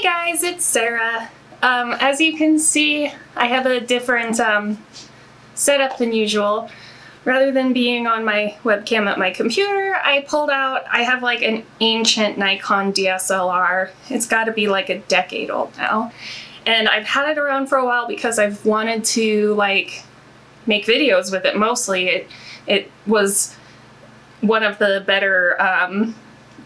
guys, it's Sarah. As you can see, I have a different setup than usual. Rather than being on my webcam at my computer, I have like an ancient Nikon DSLR. It's got to be like a decade old now. And I've had it around for a while because I've wanted to like make videos with it mostly. It was one of the better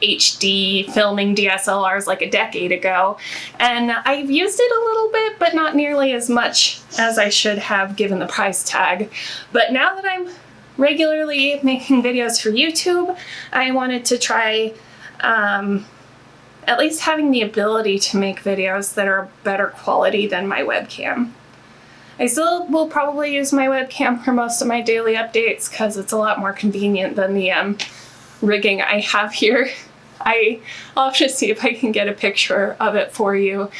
HD filming DSLRs like a decade ago, and I've used it a little bit, but not nearly as much as I should have given the price tag. But now that I'm regularly making videos for YouTube, I wanted to try at least having the ability to make videos that are better quality than my webcam. I still will probably use my webcam for most of my daily updates because it's a lot more convenient than the rigging I have here. I'll have to see if I can get a picture of it for you.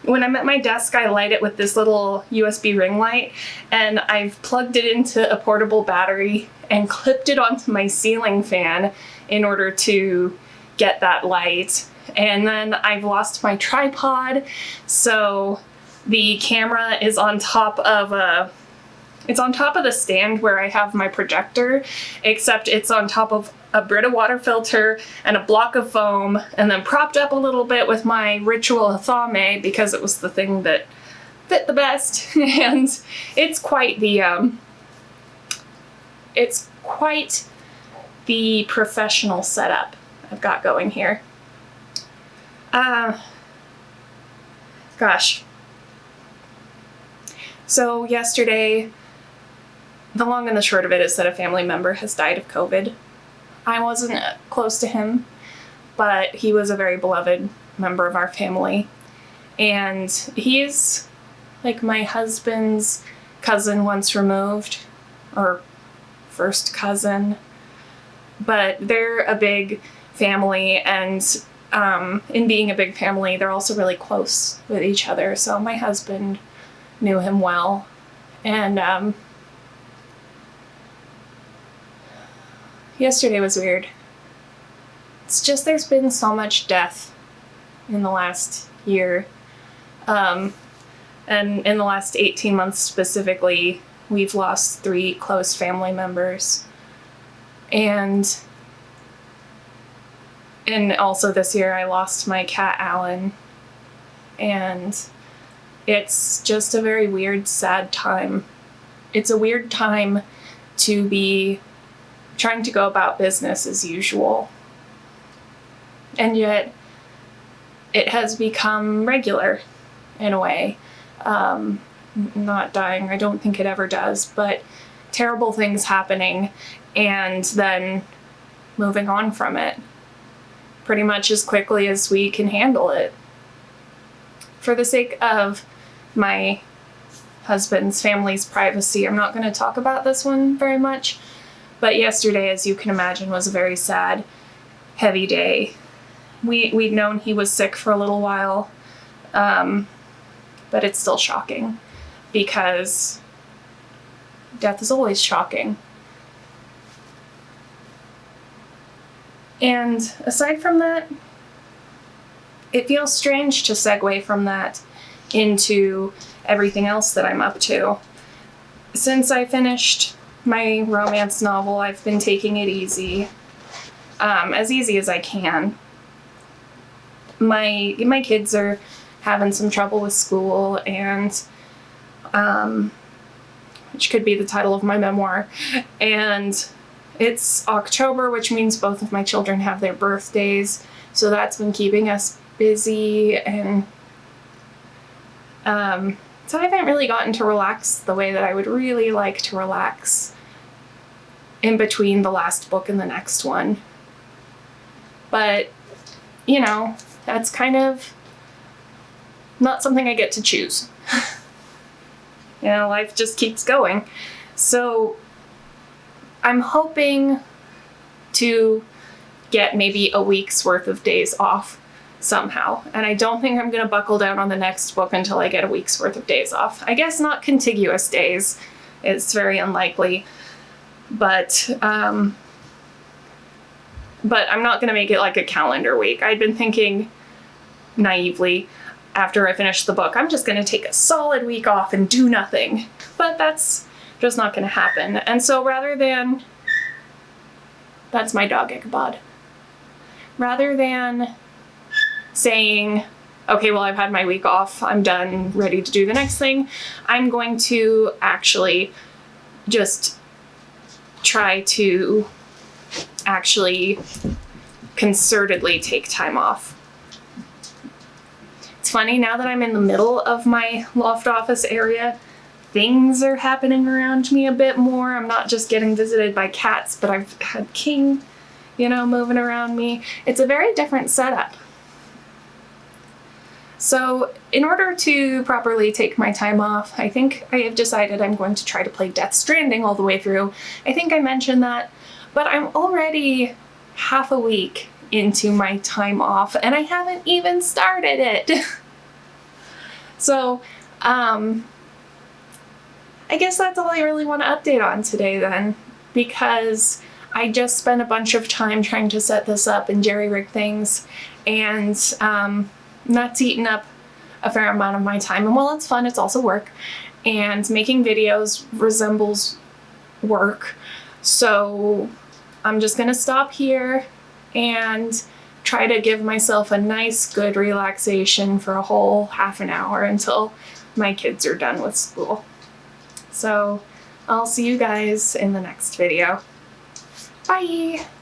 When I'm at my desk, I light it with this little USB ring light, and I've plugged it into a portable battery and clipped it onto my ceiling fan in order to get that light. And then I've lost my tripod, so the camera is on top of the stand where I have my projector, except it's on top of a Brita water filter and a block of foam, and then propped up a little bit with my Ritual Athame because it was the thing that fit the best. And it's quite the professional setup I've got going here. Gosh. So yesterday, the long and the short of it is that a family member has died of COVID. I wasn't close to him, but he was a very beloved member of our family. And he's like my husband's cousin once removed, or first cousin. But they're a big family, and in being a big family, they're also really close with each other. So my husband knew him well. And yesterday was weird. It's just there's been so much death in the last year. And in the last 18 months specifically, we've lost 3 close family members. And also this year I lost my cat Alan. And it's just a very weird, sad time. It's a weird time to be trying to go about business as usual. And yet it has become regular in a way. Not dying, I don't think it ever does, but terrible things happening and then moving on from it pretty much as quickly as we can handle it. For the sake of my husband's family's privacy, I'm not going to talk about this one very much. But yesterday, as you can imagine, was a very sad, heavy day. We'd known he was sick for a little while, but it's still shocking because death is always shocking. And aside from that, it feels strange to segue from that into everything else that I'm up to. Since I finished my romance novel, I've been taking it easy, as easy as I can. My kids are having some trouble with school, and which could be the title of my memoir. And it's October, which means both of my children have their birthdays, so that's been keeping us busy. And so I haven't really gotten to relax the way that I would really like to relax in between the last book and the next one. But, you know, that's kind of not something I get to choose. You know, life just keeps going. So I'm hoping to get maybe a week's worth of days off somehow. And I don't think I'm going to buckle down on the next book until I get a week's worth of days off. I guess not contiguous days. It's very unlikely. But I'm not going to make it like a calendar week. I'd been thinking naively after I finish the book, I'm just going to take a solid week off and do nothing. But that's just not going to happen. And so rather than, that's my dog Ichabod. Rather than saying, okay, well, I've had my week off, I'm done, ready to do the next thing, I'm going to actually just try to actually concertedly take time off. It's funny, now that I'm in the middle of my loft office area, things are happening around me a bit more. I'm not just getting visited by cats, but I've had King, you know, moving around me. It's a very different setup. So in order to properly take my time off, I think I have decided I'm going to try to play Death Stranding all the way through. I think I mentioned that, but I'm already half a week into my time off and I haven't even started it. So, I guess that's all I really want to update on today then, because I just spent a bunch of time trying to set this up and jerry-rig things, and that's eaten up a fair amount of my time. And while it's fun, it's also work, and making videos resembles work. So I'm just gonna stop here and try to give myself a nice, good relaxation for a whole half an hour until my kids are done with school. So I'll see you guys in the next video. Bye!